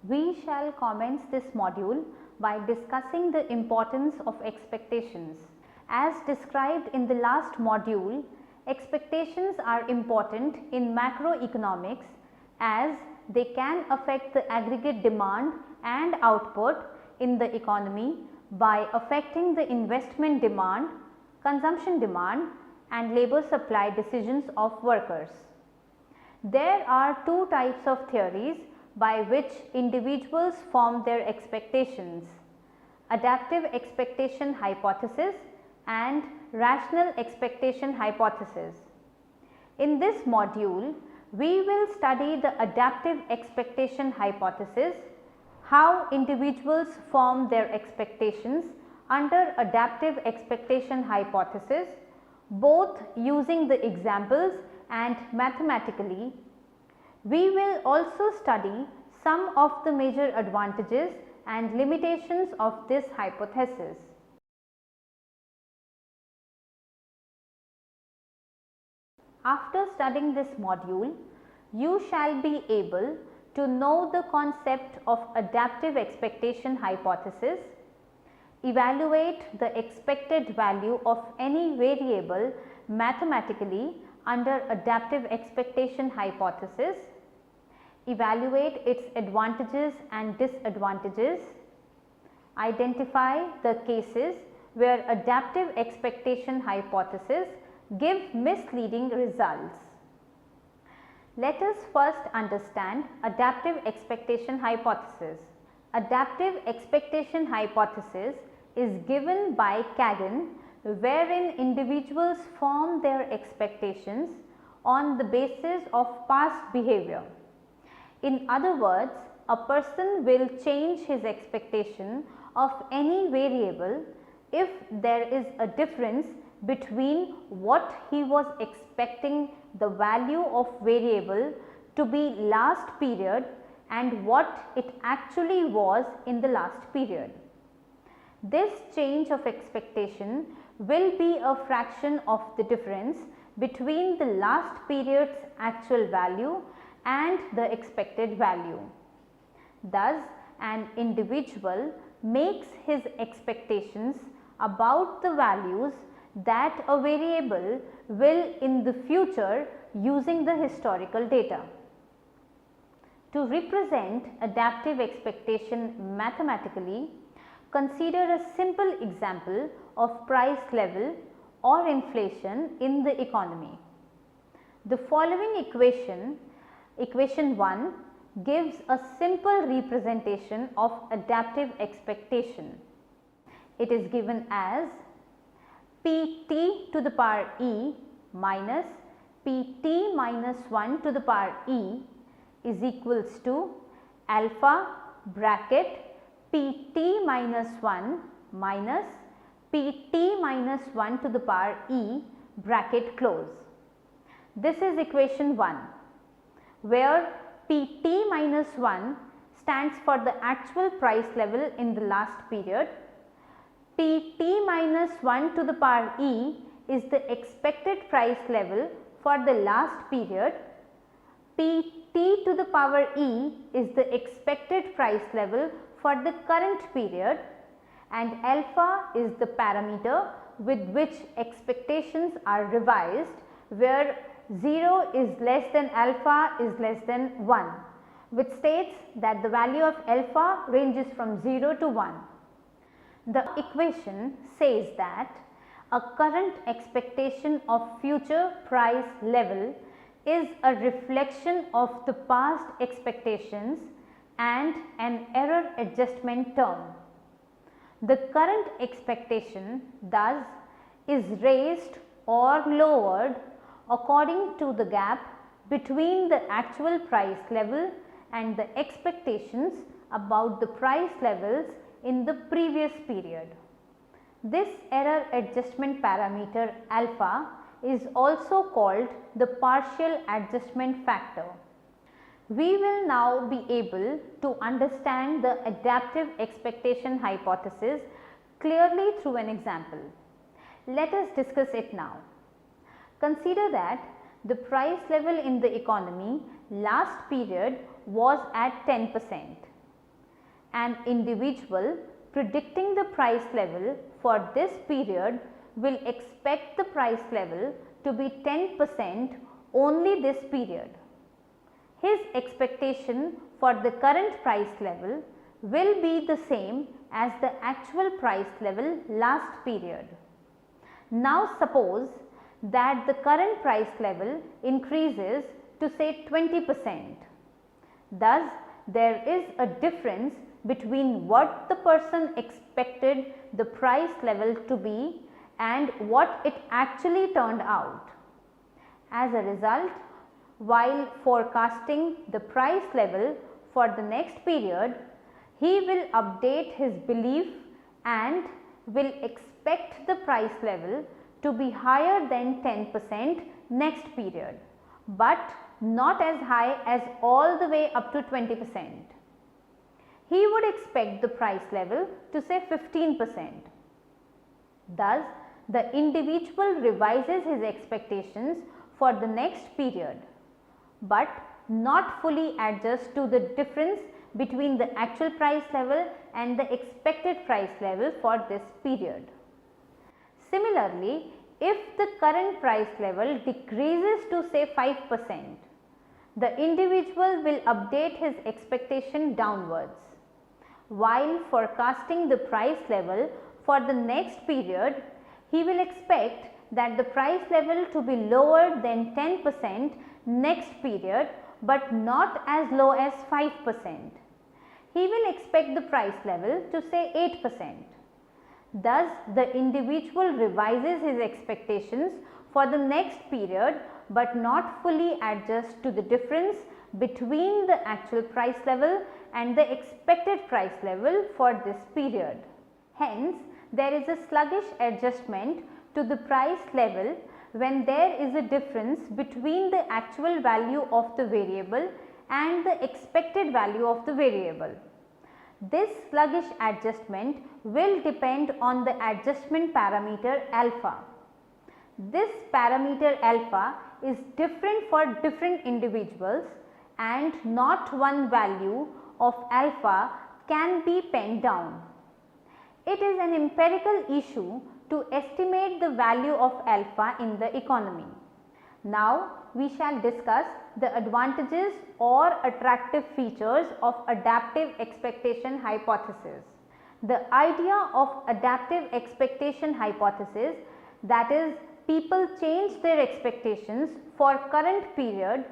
We shall commence this module by discussing the importance of expectations. As described in the last module, expectations are important in macroeconomics as they can affect the aggregate demand and output in the economy by affecting the investment demand, consumption demand and labor supply decisions of workers. There are two types of theories by which individuals form their expectations: adaptive expectation hypothesis and rational expectation hypothesis. In this module, we will study the adaptive expectation hypothesis, how individuals form their expectations under adaptive expectation hypothesis, both using the examples and mathematically. We will also study some of the major advantages and limitations of this hypothesis. After studying this module, you shall be able to know the concept of adaptive expectation hypothesis, evaluate the expected value of any variable mathematically under adaptive expectation hypothesis, evaluate its advantages and disadvantages, identify the cases where adaptive expectation hypothesis give misleading results. Let us first understand adaptive expectation hypothesis. Adaptive expectation hypothesis is given by Kagan, wherein individuals form their expectations on the basis of past behavior. In other words, a person will change his expectation of any variable if there is a difference between what he was expecting the value of variable to be last period and what it actually was in the last period. This change of expectation will be a fraction of the difference between the last period's actual value and the expected value. Thus, an individual makes his expectations about the values that a variable will in the future using the historical data. To represent adaptive expectation mathematically, consider a simple example of price level or inflation in the economy. The following equation 1 gives a simple representation of adaptive expectation. It is given as Pt to the power e minus Pt minus 1 to the power e is equals to alpha bracket Pt minus 1 minus Pt minus 1 to the power e bracket close. This is equation 1, where Pt minus 1 stands for the actual price level in the last period. Pt minus 1 to the power e is the expected price level for the last period. Pt to the power e is the expected price level for the current period, and alpha is the parameter with which expectations are revised, where 0 is less than alpha is less than 1, which states that the value of alpha ranges from 0 to 1. The equation says that a current expectation of future price level is a reflection of the past expectations and an error adjustment term. The current expectation thus is raised or lowered according to the gap between the actual price level and the expectations about the price levels in the previous period. This error adjustment parameter alpha is also called the partial adjustment factor. We will now be able to understand the adaptive expectation hypothesis clearly through an example. Let us discuss it now. Consider that the price level in the economy last period was at 10%. an individual predicting the price level for this period will expect the price level to be 10% only this period. His expectation for the current price level will be the same as the actual price level last period. Now suppose that the current price level increases to say 20%. Thus, there is a difference between what the person expected the price level to be and what it actually turned out. As a result, while forecasting the price level for the next period, he will update his belief and will expect the price level to be higher than 10% next period, but not as high as all the way up to 20%. He would expect the price level to say 15%. Thus, the individual revises his expectations for the next period, but not fully adjusts to the difference between the actual price level and the expected price level for this period. Similarly, if the current price level decreases to say 5%, the individual will update his expectation downwards. While forecasting the price level for the next period, he will expect that the price level to be lower than 10% next period, but not as low as 5%. He will expect the price level to say 8%. Thus, the individual revises his expectations for the next period, but not fully adjusts to the difference between the actual price level and the expected price level for this period. Hence, there is a sluggish adjustment to the price level when there is a difference between the actual value of the variable and the expected value of the variable. This sluggish adjustment will depend on the adjustment parameter alpha. This parameter alpha is different for different individuals and not one value of alpha can be penned down. It is an empirical issue to estimate the value of alpha in the economy. Now, we shall discuss the advantages or attractive features of adaptive expectation hypothesis. The idea of adaptive expectation hypothesis, that is, people change their expectations for current period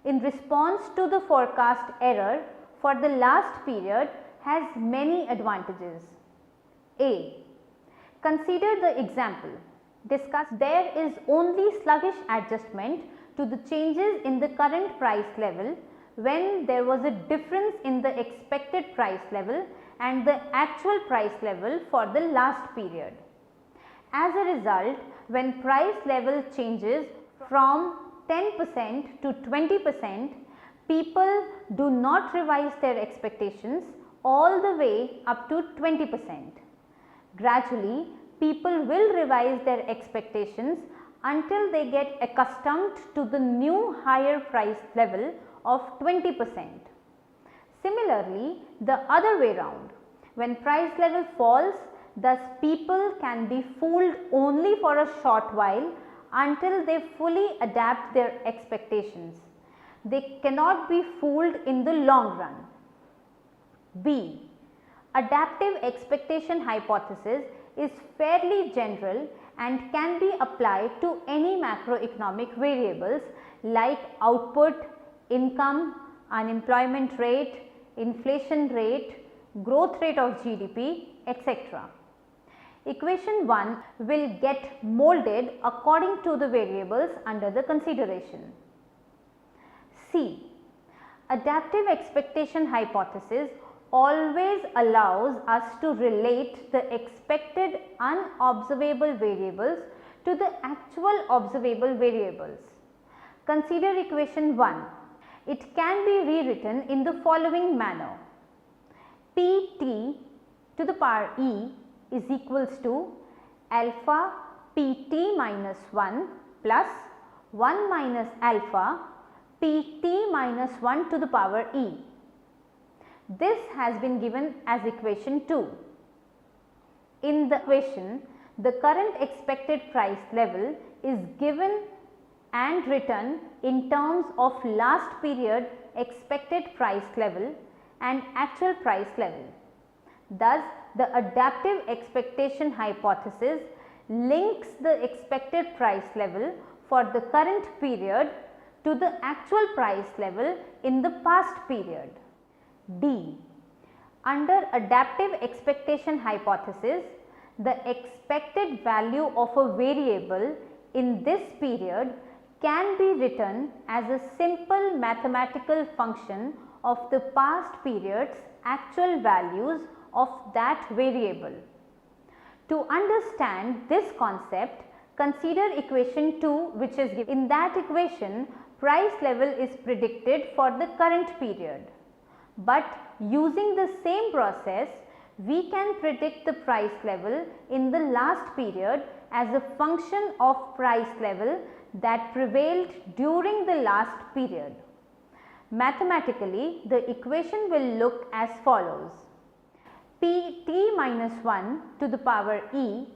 in response to the forecast error for the last period, has many advantages. A. Consider the example. Discuss there is only sluggish adjustment to the changes in the current price level when there was a difference in the expected price level and the actual price level for the last period. As a result, when price level changes from 10% to 20%, people do not revise their expectations all the way up to 20%. Gradually, people will revise their expectations until they get accustomed to the new higher price level of 20%. Similarly, the other way round, when price level falls, thus people can be fooled only for a short while until they fully adapt their expectations. They cannot be fooled in the long run. B. Adaptive expectation hypothesis is fairly general and can be applied to any macroeconomic variables like output, income, unemployment rate, inflation rate, growth rate of GDP, etc. Equation 1 will get molded according to the variables under the consideration. C. Adaptive expectation hypothesis always allows us to relate the expected unobservable variables to the actual observable variables. Consider equation 1. It can be rewritten in the following manner. Pt to the power e is equals to alpha Pt minus 1 plus 1 minus alpha Pt minus 1 to the power e. This has been given as equation 2. In the equation, the current expected price level is given and written in terms of last period expected price level and actual price level. Thus, the adaptive expectation hypothesis links the expected price level for the current period to the actual price level in the past period. D. Under adaptive expectation hypothesis, the expected value of a variable in this period can be written as a simple mathematical function of the past period's actual values of that variable. To understand this concept, consider equation 2, which is given. In that equation, price level is predicted for the current period. But using the same process, we can predict the price level in the last period as a function of price level that prevailed during the last period. Mathematically, the equation will look as follows. Pt minus 1 to the power e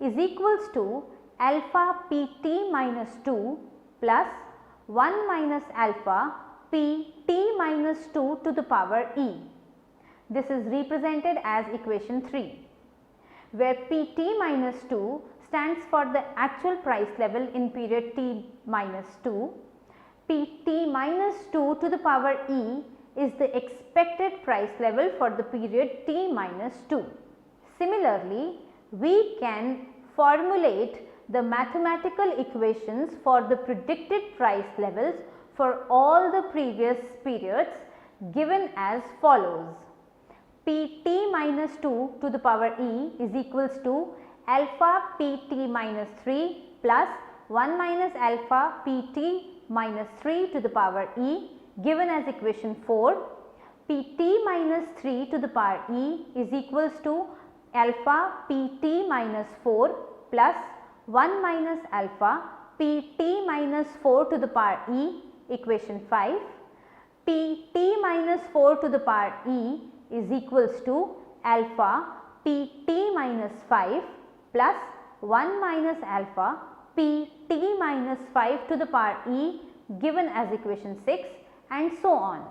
is equals to alpha Pt minus 2 plus 1 minus alpha Pt minus 2 to the power e. This is represented as equation 3, where Pt minus 2 stands for the actual price level in period t minus 2. Pt minus 2 to the power e is the expected price level for the period t minus 2. Similarly, we can formulate the mathematical equations for the predicted price levels for all the previous periods given as follows. Pt minus 2 to the power e is equals to alpha Pt minus 3 plus 1 minus alpha Pt minus 3 to the power e given as equation 4. Pt minus 3 to the power e is equals to alpha Pt minus 4 plus 1 minus alpha Pt minus 4 to the power e, equation 5. Pt minus 4 to the power e is equals to alpha Pt minus 5 plus 1 minus alpha Pt minus 5 to the power e given as equation 6, and so on.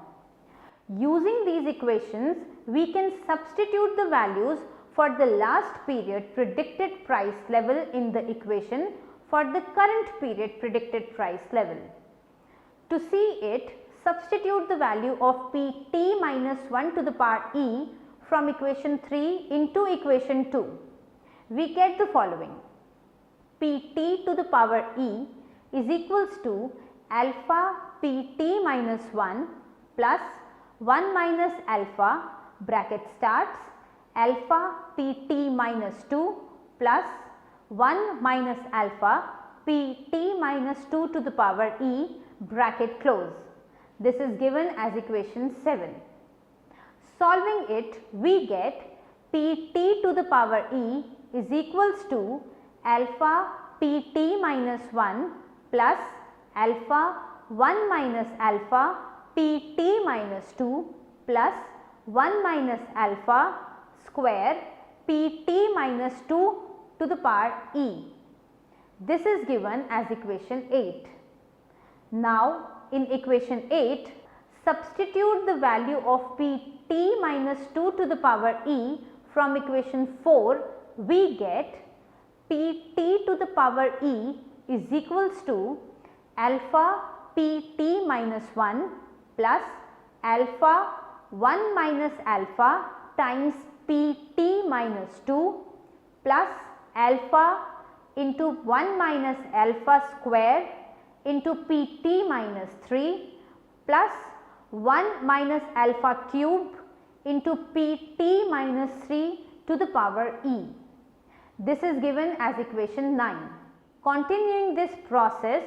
Using these equations, we can substitute the values for the last period predicted price level in the equation for the current period predicted price level. To see it, substitute the value of Pt minus 1 to the power e from equation 3 into equation 2. We get the following. Pt to the power e is equals to alpha Pt minus 1 plus 1 minus alpha bracket starts alpha Pt minus 2 plus 1 minus alpha Pt minus 2 to the power e bracket close. This is given as equation 7. Solving it, we get Pt to the power e is equals to alpha Pt minus 1 plus alpha 1 minus alpha Pt minus 2 plus 1 minus alpha square Pt minus 2 to the power e. This is given as equation 8. Now, in equation 8, substitute the value of Pt minus 2 to the power e from equation 4. We get Pt to the power e is equals to alpha Pt minus 1 plus alpha 1 minus alpha times Pt minus 2 plus alpha into 1 minus alpha square into Pt minus 3 plus 1 minus alpha cube into Pt minus 3 to the power e. This is given as equation 9. Continuing this process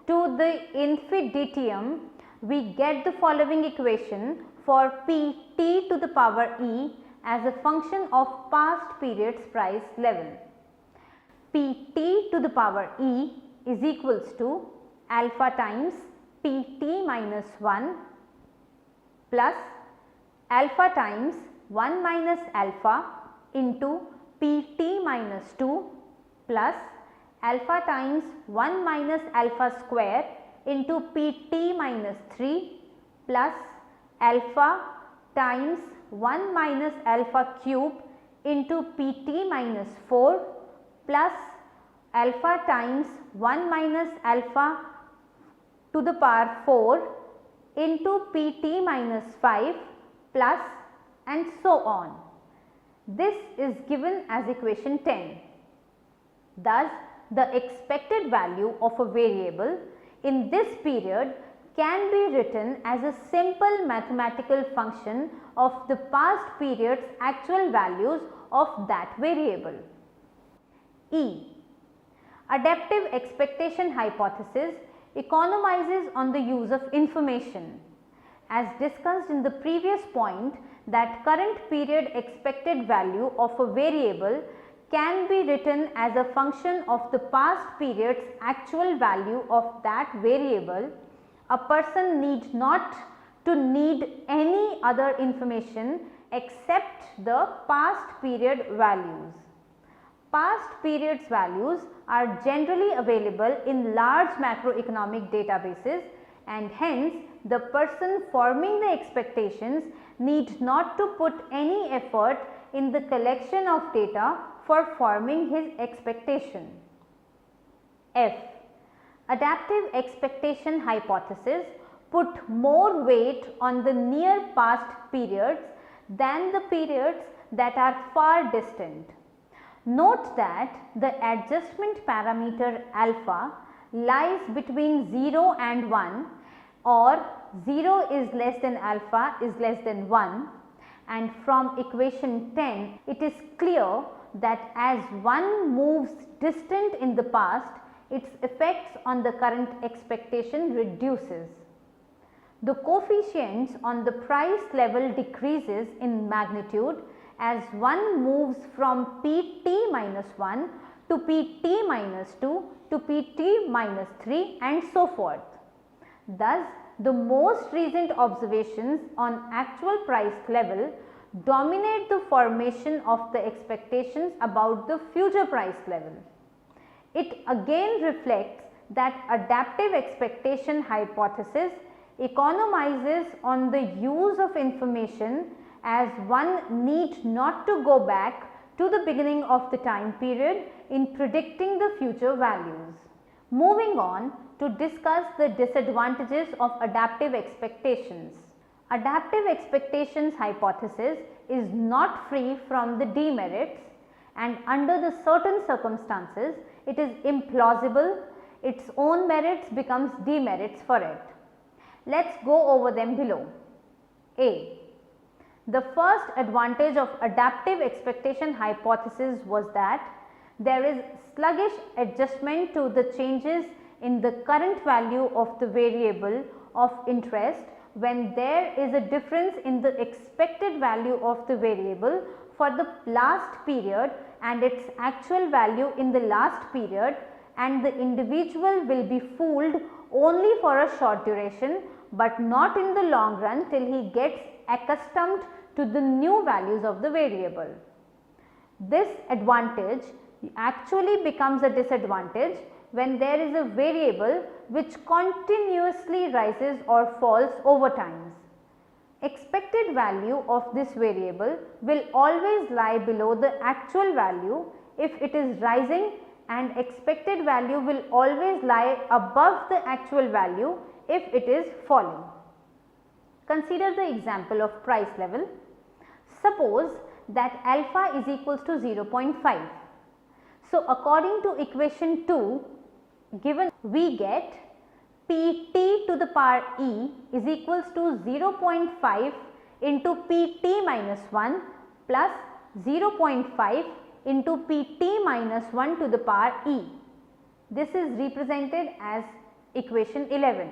to the infinitum, we get the following equation for Pt to the power e as a function of past period's price level. Pt to the power e is equals to alpha times Pt minus 1 plus alpha times 1 minus alpha into Pt minus 2 plus alpha times 1 minus alpha square into Pt minus 3 plus alpha times 1 minus alpha cube into Pt minus 4 plus alpha times 1 minus alpha to the power 4 into Pt minus 5 plus and so on. This is given as equation 10. Thus, the expected value of a variable in this period can be written as a simple mathematical function of the past period's actual values of that variable. E. Adaptive expectation hypothesis economizes on the use of information. As discussed in the previous point, that current period expected value of a variable can be written as a function of the past period's actual value of that variable. A person need not to need any other information except the past period values. Past periods values are generally available in large macroeconomic databases, and hence the person forming the expectations need not to put any effort in the collection of data for forming his expectation. F. Adaptive expectation hypothesis put more weight on the near past periods than the periods that are far distant. Note that the adjustment parameter alpha lies between 0 and 1, or 0 is less than alpha is less than 1, and from equation 10 it is clear that as one moves distant in the past, its effects on the current expectation reduces. The coefficients on the price level decreases in magnitude as one moves from Pt minus 1 to Pt minus 2 to Pt minus 3 and so forth. Thus, the most recent observations on actual price level dominate the formation of the expectations about the future price level. It again reflects that adaptive expectation hypothesis economizes on the use of information, as one need not to go back to the beginning of the time period in predicting the future values. Moving on to discuss the disadvantages of adaptive expectations. Adaptive expectations hypothesis is not free from the demerits, and under the certain circumstances it is implausible. Its own merits becomes demerits for it. Let's go over them below. A. The first advantage of adaptive expectation hypothesis was that there is sluggish adjustment to the changes in the current value of the variable of interest when there is a difference in the expected value of the variable for the last period and its actual value in the last period, and the individual will be fooled only for a short duration, but not in the long run till he gets accustomed to the new values of the variable. This advantage actually becomes a disadvantage when there is a variable which continuously rises or falls over time. Expected value of this variable will always lie below the actual value if it is rising, and expected value will always lie above the actual value if it is falling. Consider the example of price level. Suppose that alpha is equals to 0.5. So, according to equation 2 given, we get Pt to the power e is equals to 0.5 into Pt minus 1 plus 0.5 into Pt minus 1 to the power e. This is represented as equation 11.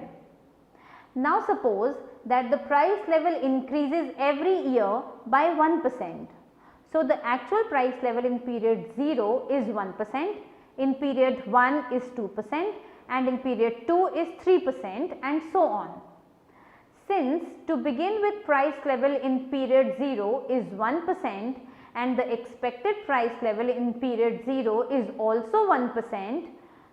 Now, suppose that the price level increases every year by 1%. So, the actual price level in period 0 is 1%, in period 1 is 2%, and in period 2 is 3%, and so on. Since to begin with price level in period 0 is 1% and the expected price level in period 0 is also 1%,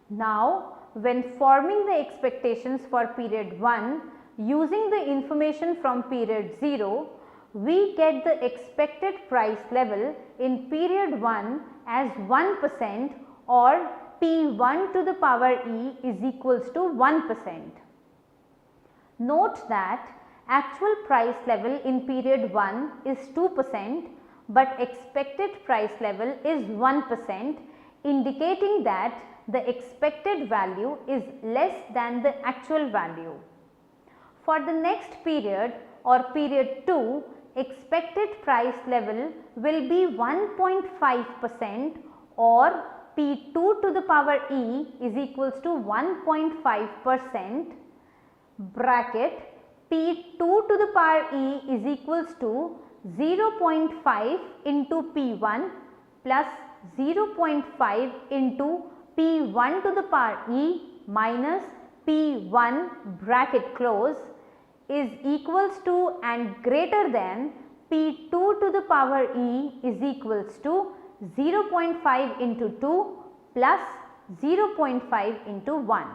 now when forming the expectations for period 1 using the information from period 0, we get the expected price level in period 1 as 1% or P1 to the power E is equals to 1%. Note that actual price level in period 1 is 2%, but expected price level is 1%, indicating that the expected value is less than the actual value. For the next period or period 2, expected price level will be 1.5% or P2 to the power E is equals to 1.5% bracket P2 to the power E is equals to 0.5 into P1 plus 0.5 into P1 to the power E minus P1 bracket close is equals to and greater than P2 to the power E is equals to 0.5 into 2 plus 0.5 into 1.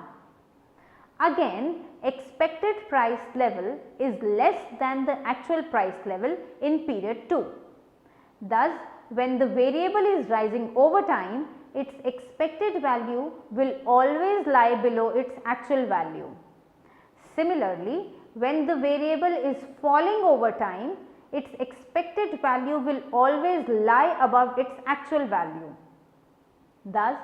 Again, expected price level is less than the actual price level in period 2. Thus, when the variable is rising over time, its expected value will always lie below its actual value. Similarly, when the variable is falling over time, its expected value will always lie above its actual value. Thus,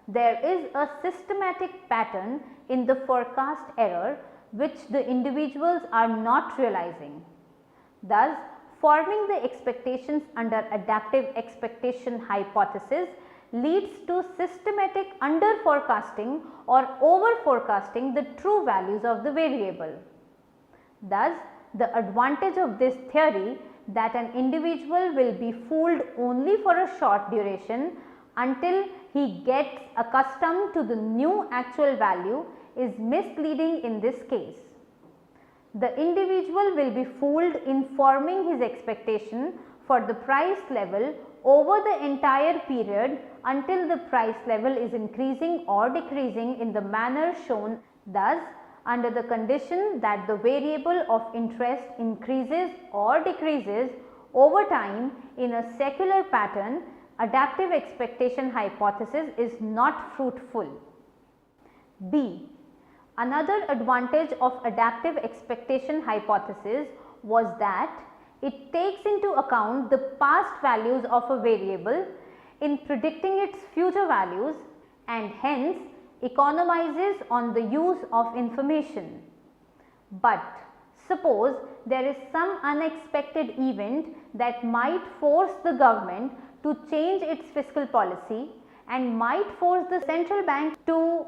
there is a systematic pattern in the forecast error which the individuals are not realizing. Thus, forming the expectations under adaptive expectation hypothesis leads to systematic under forecasting or over forecasting the true values of the variable. Thus, the advantage of this theory that an individual will be fooled only for a short duration until he gets accustomed to the new actual value is misleading in this case. The individual will be fooled in forming his expectation for the price level over the entire period until the price level is increasing or decreasing in the manner shown. Thus, under the condition that the variable of interest increases or decreases over time in a secular pattern, adaptive expectation hypothesis is not fruitful. B. Another advantage of adaptive expectation hypothesis was that it takes into account the past values of a variable in predicting its future values and hence economizes on the use of information. But suppose there is some unexpected event that might force the government to change its fiscal policy and might force the central bank to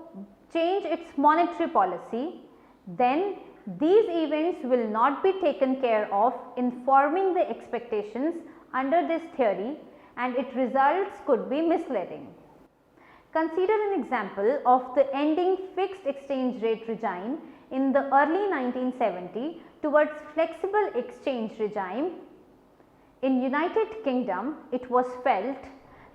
change its monetary policy, then these events will not be taken care of in forming the expectations under this theory and its results could be misleading. Consider an example of the ending fixed exchange rate regime in the early 1970 towards flexible exchange regime. In United Kingdom, it was felt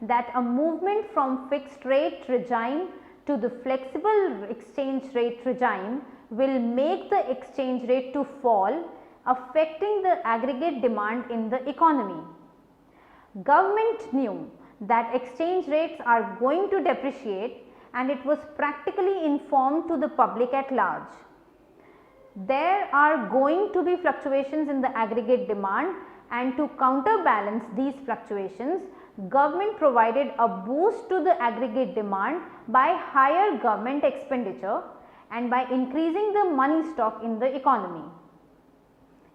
that a movement from fixed rate regime to the flexible exchange rate regime will make the exchange rate to fall, affecting the aggregate demand in the economy. Government knew that exchange rates are going to depreciate and it was practically informed to the public at large. There are going to be fluctuations in the aggregate demand, and to counterbalance these fluctuations, government provided a boost to the aggregate demand by higher government expenditure and by increasing the money stock in the economy.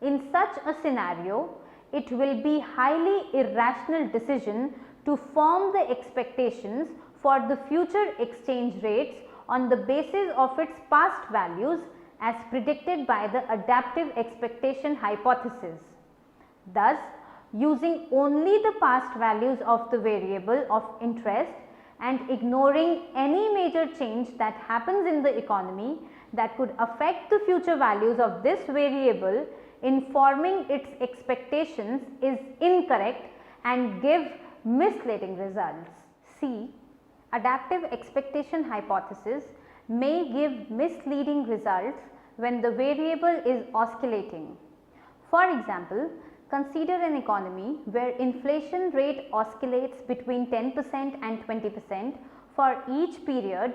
In such a scenario, it will be highly irrational decision to form the expectations for the future exchange rates on the basis of its past values as predicted by the adaptive expectation hypothesis. Thus, using only the past values of the variable of interest, and ignoring any major change that happens in the economy that could affect the future values of this variable in forming its expectations is incorrect and give misleading results. C. Adaptive expectation hypothesis may give misleading results when the variable is oscillating. For example, consider an economy where inflation rate oscillates between 10% and 20% for each period.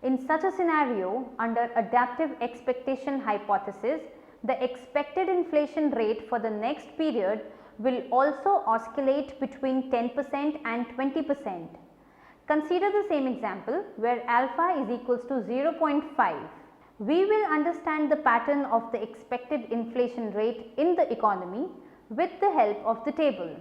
In such a scenario, under adaptive expectation hypothesis, the expected inflation rate for the next period will also oscillate between 10% and 20%. Consider the same example where alpha is equals to 0.5. We will understand the pattern of the expected inflation rate in the economy with the help of the table.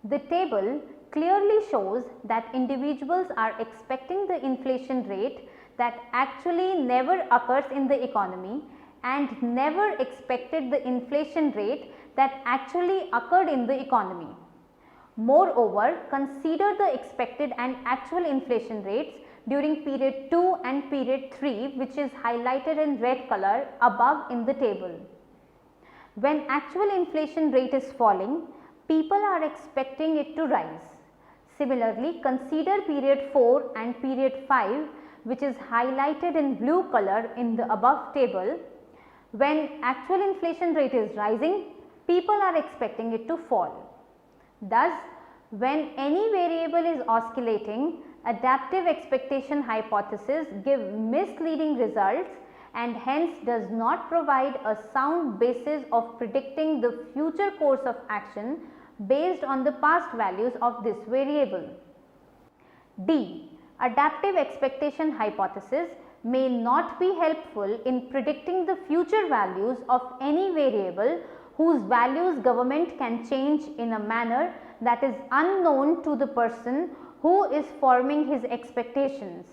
The table clearly shows that individuals are expecting the inflation rate that actually never occurs in the economy and never expected the inflation rate that actually occurred in the economy. Moreover, consider the expected and actual inflation rates during period 2 and period 3, which is highlighted in red color above in the table. When actual inflation rate is falling, people are expecting it to rise. Similarly, consider period 4 and period 5, which is highlighted in blue color in the above table. When actual inflation rate is rising, people are expecting it to fall. Thus, when any variable is oscillating, adaptive expectation hypothesis give misleading results and hence does not provide a sound basis of predicting the future course of action based on the past values of this variable. D. Adaptive expectation hypothesis may not be helpful in predicting the future values of any variable whose values government can change in a manner that is unknown to the person who is forming his expectations.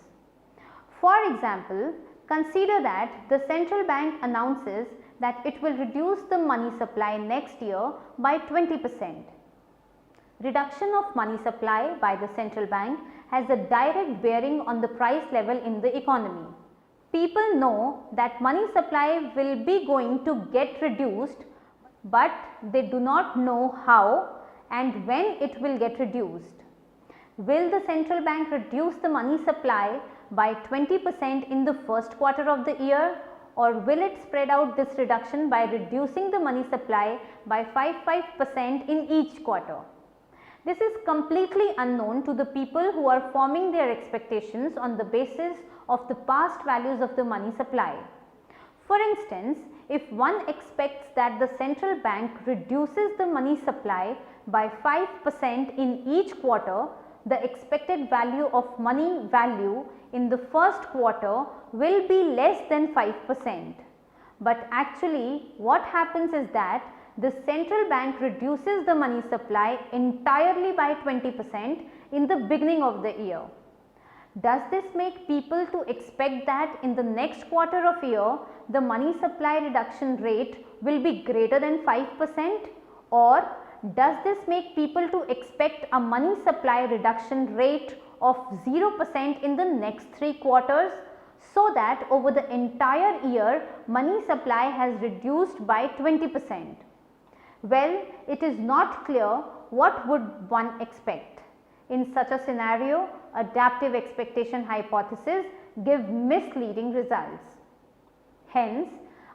For example, consider that the central bank announces that it will reduce the money supply next year by 20%. Reduction of money supply by the central bank has a direct bearing on the price level in the economy. People know that money supply will be going to get reduced, but they do not know how and when it will get reduced. Will the central bank reduce the money supply by 20% in the first quarter of the year, or will it spread out this reduction by reducing the money supply by 5% in each quarter? This is completely unknown to the people who are forming their expectations on the basis of the past values of the money supply. For instance, if one expects that the central bank reduces the money supply by 5% in each quarter, the expected value of money value in the first quarter will be less than 5%. But actually what happens is that the central bank reduces the money supply entirely by 20% in the beginning of the year. Does this make people to expect that in the next quarter of year the money supply reduction rate will be greater than 5%, or does this make people to expect a money supply reduction rate of 0% in the next 3 quarters, so that over the entire year money supply has reduced by 20%? Well, it is not clear what would one expect. In such a scenario, adaptive expectation hypothesis give misleading results. Hence,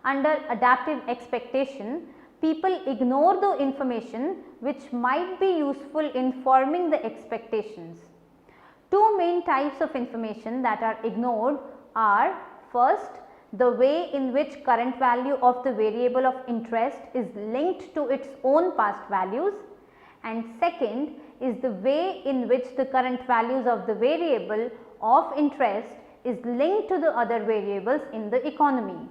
under adaptive expectation, people ignore the information which might be useful in forming the expectations. Two main types of information that are ignored are: first, the way in which current value of the variable of interest is linked to its own past values, and second is the way in which the current values of the variable of interest is linked to the other variables in the economy.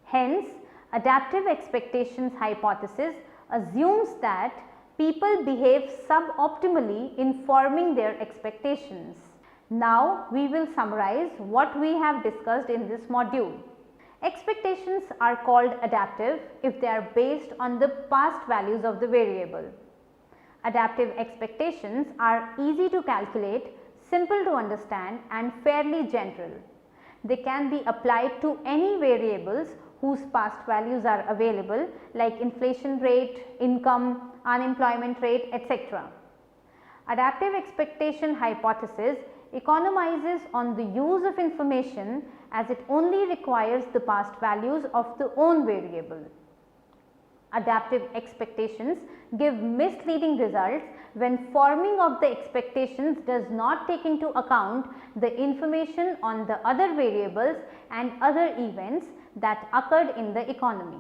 Hence, adaptive expectations hypothesis assumes that people behave suboptimally in forming their expectations. Now, we will summarize what we have discussed in this module. Expectations are called adaptive if they are based on the past values of the variable. Adaptive expectations are easy to calculate simple to understand and fairly general. They can be applied to any variables whose past values are available like inflation rate, income, unemployment rate, etc. Adaptive expectation hypothesis economizes on the use of information as it only requires the past values of the own variable. Adaptive expectations give misleading results when forming of the expectations does not take into account the information on the other variables and other events that occurred in the economy.